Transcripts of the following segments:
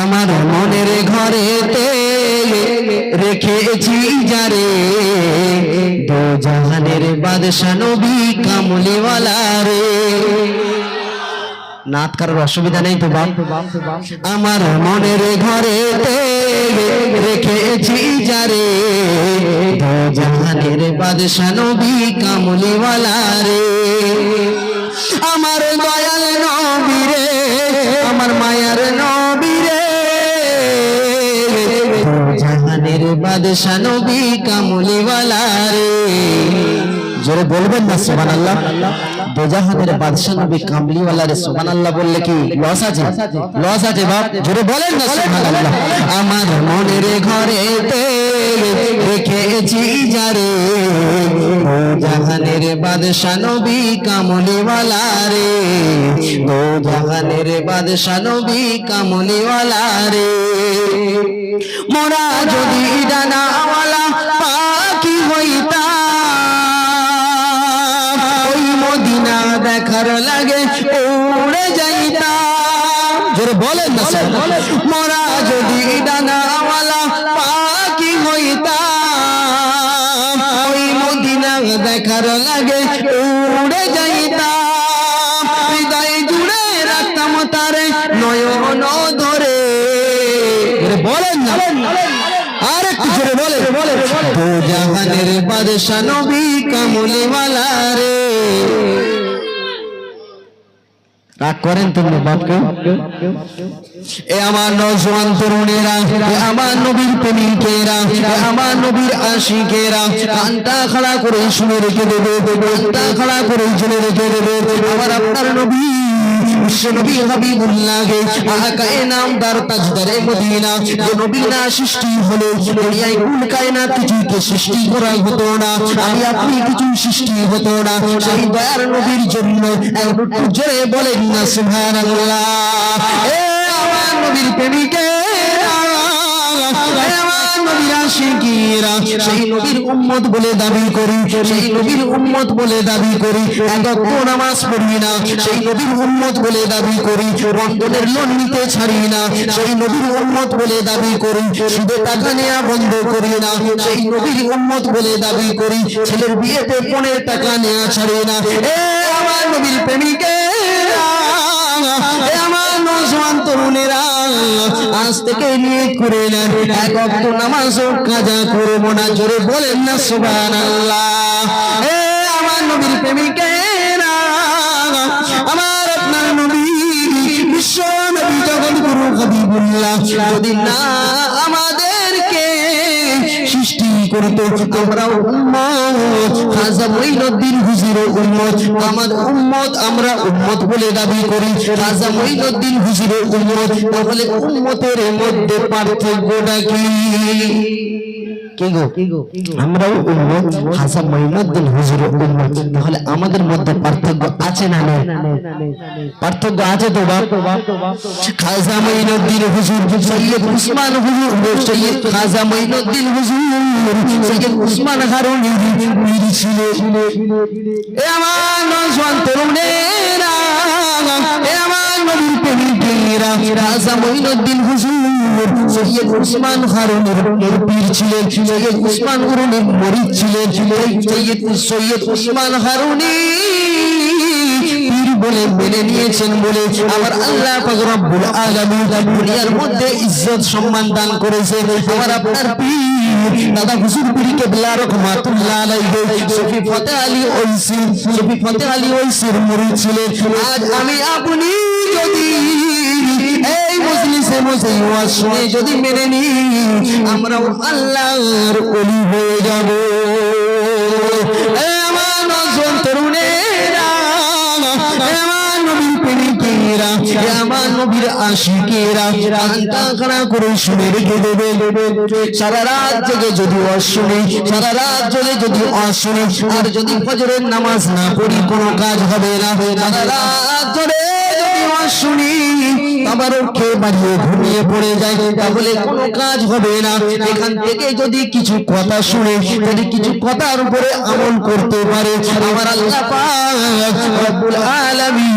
আমার মনের ঘরেতে রেখেছি যারে দো জাহানের বাদশা নবী কামলিওয়ালা রে। নাত করার অসুবিধা নেই তো বাপ? আমার মনের ঘরেতে রেখেছি যারে দো জাহানের বাদশা নবী কামলিওয়ালা রে। আমার দয়াল নবী রে, আমার মায়ার নবী রে, দো জাহানের বাদশা নবী কামলিওয়ালা রে। জোরে বলবেন না সুবহানাল্লাহ? দো জাহানের বাদশা নবী কামলিওয়ালা রে। সুবহানাল্লাহ বললে কি লস আছে? লস আছে বাপ? জোরে বলেন না সুবহানাল্লাহ। আমার মনের ঘরেতে রেখেছি যারে দো জাহানের বাদশা নবী কামলিওয়ালা রে, দো জাহানের বাদশা নবী কামলিওয়ালা রে। মোরা যদি ডানাওয়ালা পাখি হইতাম, ওই মদিনা দেখার লাগে উড়ে যাইতাম। জোরে বলেন না সুবহানাল্লাহ। মোরা যদি ডানাওয়ালা পাখি হইতাম, ওই মদিনা দেখার লাগে উড়ে যাইতাম। হৃদয় জুড়ে রাখতাম তারে নয়ন ধরে। বলেন না আর একটু জোরে বলে। দো জাহানের বাদশা নবী কামলিওয়ালা রে। রাগ করেন তুমি বাপকে? এ আমার নওজোয়ান তরুণেরা, এ আমার নবীর প্রেমিকেরা, এ আমার নবীর আশিকেরা, কানটা খাড়া করে শুনে রেখে দেবে, কানটা খাড়া করে শুনে রেখে দেবে। আমার আপনার নবী বিশ্বনবী হাবিবুল্লাহকে আকায়ে নামদার তাজদারে মদিনা যে নবীর না সৃষ্টি হলো দুনিয়ায় কুল কায়নাত কিছুকে সৃষ্টি করা হতো না, আমি আপনি কিছু সৃষ্টি হতো না। সেই দয়ার নবীর জন্য একটু জোরে বলেন না সুবহানাল্লাহ। এ আমার নবীর প্রেমিকেরা, আমার নবীর আশিকেরা, সেই নবীর উম্মত বলে দাবি করি, সেই নবীর উম্মত বলে দাবি করি। এক ওয়াক্ত নামাজ পড়ি না, সেই নবীর উম্মত বলে দাবি করি। রমজানের লোন নিতে ছাড়ি না, সেই নবীর উম্মত বলে দাবি করি। সুদে টাকা নেওয়া বন্ধ করি না, সেই নবীর উম্মত বলে দাবি করি। ছেলের বিয়েতে পণের টাকা নেওয়া ছাড়ি না। এ আমার নবীর প্রেমিকেরা, এ আমার নওজোয়ান তরুণেরা, আজ থেকে নিয়ত করে নেন এক ওয়াক্ত নামাজও কাজা করব না। জোরে বলেন না সুবহানাল্লাহ। এ আমার নবীর প্রেমিকেরা, আমার আপনার নবী বিশ্ব নবী জগৎগুরু হাবিবুল্লাহ যদি না আমাদেরকে সৃষ্টি করতো, আমরাও উম্মত, খাজা মঈনুদ্দিন হুজুরের উম্মত। আমার উম্মত, আমরা উম্মত বলে দাবি করি, খাজা মঈনুদ্দিন হুজুরের উম্মত। তাহলে উম্মতের মধ্যে পার্থক্যটা কি? আমরাও উম্মত, খাজা মঈনুদ্দিন হুজুরের উম্মত। তাহলে আমাদের মধ্যে পার্থক্য আছে না নেই? পার্থক্য আছে তো বাপ? খাজা মঈনুদ্দিন হুজুর সৈয়দ উসমান হুজুর, সৈয়দ খাজা মঈনুদ্দিন হুজুর সৈয়দ উসমান হারুনি পীর ছিলেন। এ আমার নওজোয়ান তরুণেরা, এ আমার নবীর প্রেমিকেরা, খাজা মঈনুদ্দিন হুজুর সৈয়দ উসমান হারুনির পীর ছিলেন, সৈয়দ উসমান হারুনির মুরিদ ছিলেন। সৈয়দ উসমান হারুনি পীর বলে মেনে নিয়েছেন বলে আমার আল্লাহ পাক রব্বুল আলামিন দুনিয়ার মধ্যে ইজ্জত সম্মান দান করেছে। আমার আপনার পীর দাদা হুজুর পীর কেবলা রহমাতুল্লাহ আলাইহি শফি ফতেহ আলী ওইসি, শফি ফতেহ আলী ওইসির মুরিদ ছিলেন। আজ আমি আপনি যদি এই মজলিসে বসে ওয়াজ শুনে যদি মেনে নিই, আমরাও আল্লাহর ওলি হয়ে যাব। আমার নওজোয়ান তরুণেরা, আমার নবীর প্রেমিকেরা, আমার নবীর আশিকেরা, কানটা খাড়া করে শুনে রেখে দেবে। সারা রাত জেগে যদি ওয়াজ শুনি, সারা রাত জেগে যদি ওয়াজ শুনি, আর যদি ফজরের নামাজ না পড়ি কোনো কাজ হবে না। সারা রাত জেগে যদি ওয়াজ শুনি আবার খেয়ে বাড়িয়ে ঘুমিয়ে পড়ে যায়, তাহলে কোনো কাজ হবে না। এখান থেকে যদি কিছু কথা শুনে, যদি কিছু কথার উপরে আমল করতে পারে, আমার আল্লাহ পাক রব্বুল আলামিন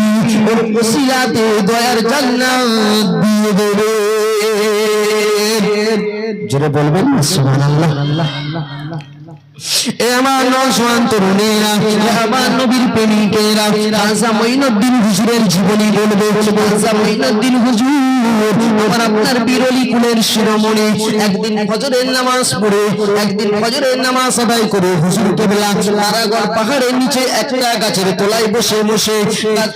ওর ওসিলাতে দয়ার জান্নাত দিয়ে দেবে। জোরে বলবেন সুবহানাল্লাহ। এ আমার নওজোয়ান তরুণেরা, আমার নবীর প্রেমিকেরা, খাজা মঈনুদ্দিন হুজুরের জীবনী বলবে। খাজা মঈনুদ্দিন হুজুর আমার আপনার বিরলি কুলের শিরোমণি। একদিন ফজরের নামাজ পড়ে, একদিন ফজরের নামাজ আদায় করে হুজুর কেবলা তারাগড় পাহাড়ের নিচে একটা গাছের তলায় বসে বসে,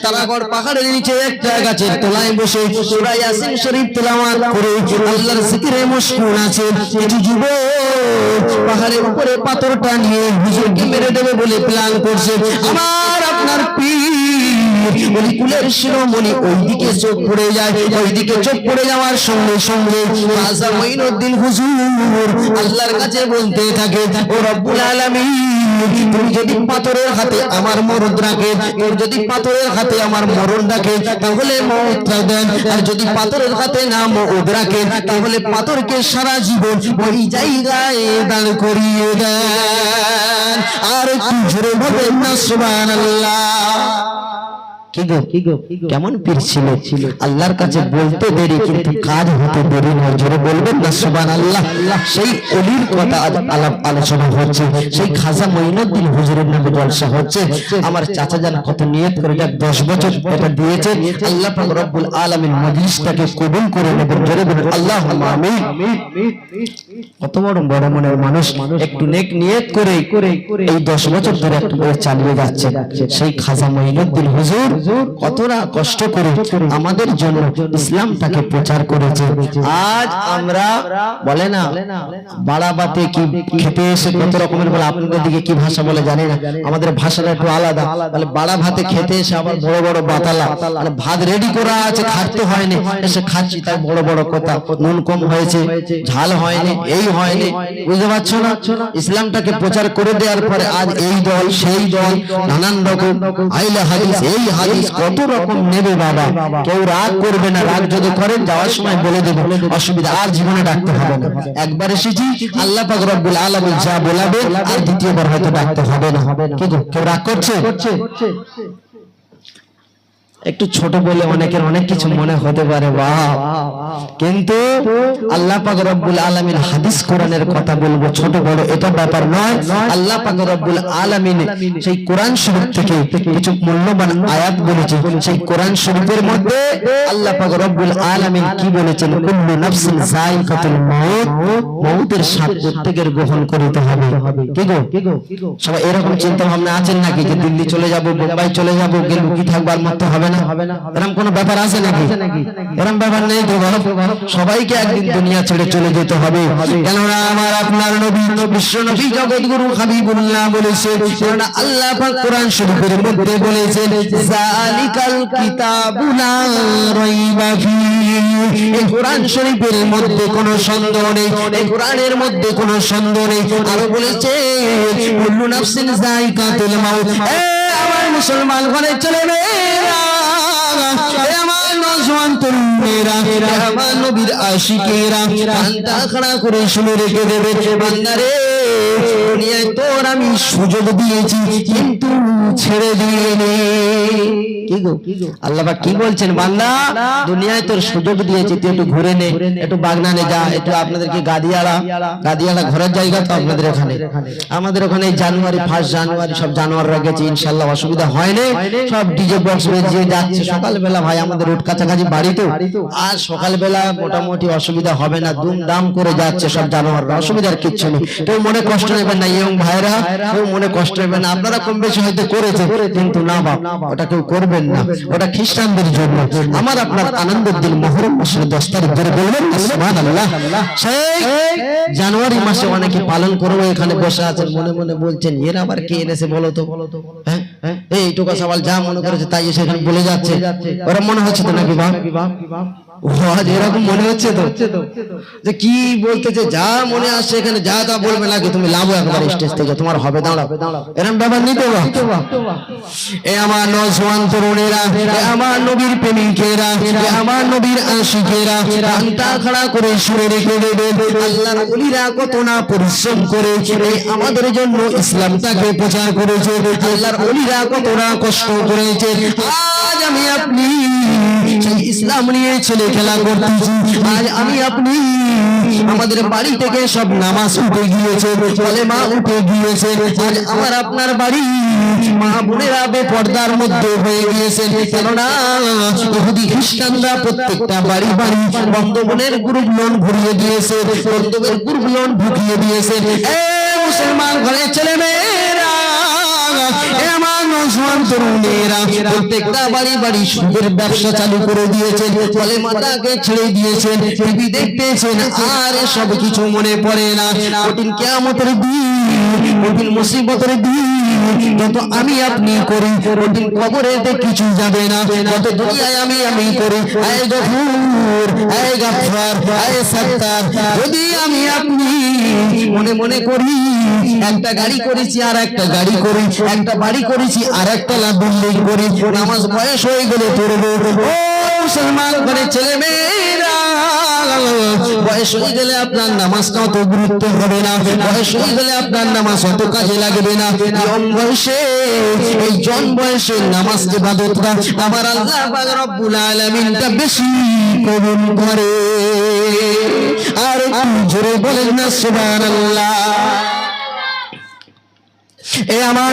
তারাগড় পাহাড়ের নিচে একটা গাছের তলায় বসে সূরা ইয়াসিন শরীফ তেলাওয়াত করে আল্লাহর জিকিরে মশগুল আছে। কিছু যুবক পাহাড়ের উপরে পাথরটা নিয়ে হুজুরকে মেরে দেবে বলে প্ল্যান করছে। আমার আপনার পীর ওই কুলের শিরোমণি ওইদিকে চোখ পড়ে যায়। ওইদিকে চোখ পড়ে যাওয়ার সঙ্গে সঙ্গে খাজা মঈনুদ্দিন হুজুর আল্লাহর কাছে বলতে থাকে, ও রব্বুল আলামিন, তুমি যদি পাথরের হাতে আমার মরণ রাখে, তোর যদি পাথরের হাতে আমার মরণ রাখে তাহলে মওতটা দেন, আর যদি পাথরের হাতে না মওত রাখে তাহলে পাথরকে সারা জীবন ওই জায়গায় দাঁড় করিয়ে দেন। আর একটু জোরে বলবেন না সুবহানাল্লাহ। কি গো কেমন পীর ছিল, আল্লাহর কাছে বলতে দেরি কিন্তু কাজ হতে দেরি নয়। জোরে বলবেন না সুবহানাল্লাহ। সেই ওলির কথা আজ আলাপ আলোচনা হচ্ছে, সেই খাজা মঈনুদ্দিন হুজুরের নামে জলসা হচ্ছে। আমার চাচা জান কত নিয়ত করে যাক 10 বছর এটা দিয়েছে, আল্লাহ পাক রব্বুল আলামিন মজলিসটাকে কবুল করে নেবেন। জোরে বলুন আল্লাহুম্মা আমিন। কত বড় বড় মনের মানুষ একটু নেক নিয়ত করে এই 10 বছর ধরে একটু চালিয়ে যাচ্ছে। সেই খাজা মঈনুদ্দিন হুজুর কতটা কষ্ট করে আমাদের জন্য ইসলামটাকে প্রচার করেছে। আজ আমরা বলে না বাড়াবাতে কি খেতে এসে কত রকমের বলে, আপনাদের দিকে কি ভাষা বলে জানি না, আমাদের ভাষাটা একটু আলাদা। তাহলে বাড়া ভাতে খেতে এসে আবার বড় বড় বাতালা, মানে ভাত রেডি করা আছে খাটতে হয়নি, এসে খাচ্ছি তাই বড় বড় কথা, নুন কম হয়েছে, ঝাল হয়নি, এই হয়নি, বুঝতে পারছো না? ইসলামটাকে প্রচার করে দেওয়ার পরে আজ এই দল সেই দল নানান রকম আইলে হাদিস এই হাদিস কত রকম নেবে বাবা। কেউ রাগ করবে না, রাগ যদি করেন যাওয়ার সময় বলে দেব, অসুবিধা আর জীবনে ডাকতে হবে না। একবার এসেছি আল্লাহ পাক রব্বুল আলামিন যা বলাবে আর দ্বিতীয়বার হয়তো ডাকতে হবে না। কিন্তু কেউ রাগ করছে? একটু ছোট বলে অনেকের অনেক কিছু মনে হতে পারে বাহ, কিন্তু আল্লাহ পাক রব্বুল আলামিন হাদিস কোরআনের কথা বলবো, ছোট বড় এটা ব্যাপার নয়। আল্লাহ পাক রব্বুল আলামিন সেই কোরআন শরীফ থেকে কিছু মূল্যবান আয়াত বলেছে। সেই কোরআন শরীফের মধ্যে আল্লাহ পাক রব্বুল আলামিন কি বলেছেন, কুল্লু নাফসিন যায়িকাতুল মাউত, মউতের স্বাদ প্রত্যেকের গ্রহণ করতে হবে। কি গো সবাই এরকম চিন্তা ভাবনা আছেন নাকি যে দিল্লি চলে যাব, বোম্বাই চলে যাব, গেলে কি থাকবার মতো হবে না? এরকম কোন ব্যাপার আছে নাকি? এরকম ব্যাপার নেই তো। সবাইকে একদিন দুনিয়া ছেড়ে চলে যেতে হবে। কেননা আমার আপনার নবী বিশ্ব নবী জগৎগুরু হাবিবুল্লাহ বলেছে, কেননা আল্লাহ পাক কোরআন শরীফের মধ্যে বলেছেন, যালিকাল কিতাবু লা রাইবা ফীহি। এই কোরআন শরীফের মধ্যে কোনো সন্দেহ নেই, এই কোরআনের মধ্যে কোনো সন্দেহ নেই। আরো বলেছে কুল্লু নাফসিন যায়িকাতুল মাউত। আমার মুসলমান ঘরে চলে মেয়েরা, আমার নওজোয়ান তরুণেরা, আমার নবীর আশিকেরা, কানটা খাড়া করে শুনে রেখে দেবে, বান্দারে দুনিয়ায় তোর আমি সুযোগ দিয়েছি কিন্তু ছেড়ে দিইনি। কি গো আল্লাহ পাক কি বলছেন, বান্দা দুনিয়ায় তোর সুযোগ দিয়েছি, তুই একটু ঘুরে নে, একটু বাগনানে যা, একটু আপনাদেরকে গাদিয়ালা ঘোরার জায়গা তো আপনাদের এখানে, আমাদের ওখানে জানুয়ারি 1 জানুয়ারি সব জানোয়াররা গেছে, ইনশাআল্লাহ অসুবিধা হয়নি। সব ডিজে বক্স বেজে যাচ্ছে সকালবেলা, ভাই আমাদের রোড কাছাকাছি বাড়ি তো, আর সকালবেলা মোটামুটি অসুবিধা হবে না, দুমদাম করে যাচ্ছে সব জানোয়াররা, অসুবিধার কিচ্ছু নেই। কেউ মনে কষ্ট নেবেন না ইয়ং ভাইরা, কেউ মনে কষ্ট নেবেন না। আপনারা কম বেশি হয়তো করেছে, কিন্তু না বাপ ওটা কেউ করবেন না, ওটা খ্রিস্টানদের জন্য। আমার আপনার আনন্দের দিন মুহররম মাসের 10 তারিখ ধরে বলবেন সুবহানাল্লাহ। সেই জানুয়ারি মাসে অনেকে পালন করবো, এখানে বসে আছেন মনে মনে বলছেন এর আবার কে এনেছে বলো তো, হ্যাঁ এইটুকু সবাল যা মনে করেছে তাই এসে এখানে বলে যাচ্ছে, ওরা মনে হচ্ছে তো নাকি বাপ? এরকম মনে হচ্ছে তো যে কি বলতেছে, যা মনে আসছে এখানে যা তা বলবে নাকি, তুমি লাভো একবার স্টেজ থেকে, তোমার হবে দাঁড়াও, এরকম ব্যাপার নিতে হবে। এ আমার নওজোয়ান তরুণেরা, আমার নবীর প্রেমিকেরা, আমার নবীর আশিকেরা, কানটা খাড়া করে শুনে রেখে দেবে, আল্লাহর ওলিরা কত না পরিশ্রম করে এই আমাদের জন্য ইসলামটাকে প্রচার করেছে, আল্লাহর ওলিরা কত না কষ্ট করেছে। আজ আমি আপনি সেই ইসলাম নিয়ে ছেলে খেলা করতেছি। আজ আমি আপনি আমাদের বাড়ি থেকে সব নামাজ উঠে গিয়েছে, কলেমা উঠে গিয়েছে। আজ আমার আপনার বাড়ি মা বোনেরা বেপর্দার মধ্যে হয়ে গিয়েছে, কেননা ইহুদি খ্রিস্টানরা প্রত্যেকটা বাড়ি বাড়ি বন্ধুবনের গ্রুপ লোন ভরিয়ে দিয়েছে, বন্ধুদের গ্রুপ লোন ঢুকিয়ে দিয়েছে। মুসলমান ঘরে ছেলে মেয়েরা, আমার নওজোয়ান তরুণেরা প্রত্যেকটা বাড়ি বাড়ি সুদের ব্যবসা চালু করে দিয়েছেন, ফলে মাতাকে ছেড়ে দিয়েছেন, টিভি দেখতেছেন, আর সব কিছু মনে পড়ে না। কঠিন কিয়ামতের দিন, কঠিন মুসিবতের দিন যত আমি আপনি করি, কঠিন কবরেতে কিছু যাবে না। যত দুনিয়ায় আমি করি, আয় গফুর, আয় গাফফার, আয় সাত্তার, যদি আমি আপনি মনে মনে করি একটা গাড়ি করেছি আর একটা গাড়ি করি, একটা বাড়ি করেছি আর একটা বিল্ডিং করি, নামাজ বয়স হয়ে গেলে পড়বো। ও মুসলমান করে ছেলে মেয়েরা, বয়স হয়ে গেলে আপনার নামাজটা অত গুরুত্ব হবে না, বয়স হয়ে গেলে আপনার নামাজ অত কাজে লাগবে না। ইয়ং বয়সে, এই জন বয়সে নামাজ ইবাদতটা আমার আল্লাহ পাক রব্বুল আলামিনটা বেশি কবুল করে। আর একটু জোরে বলেন না সুবহানাল্লাহ। এ আমার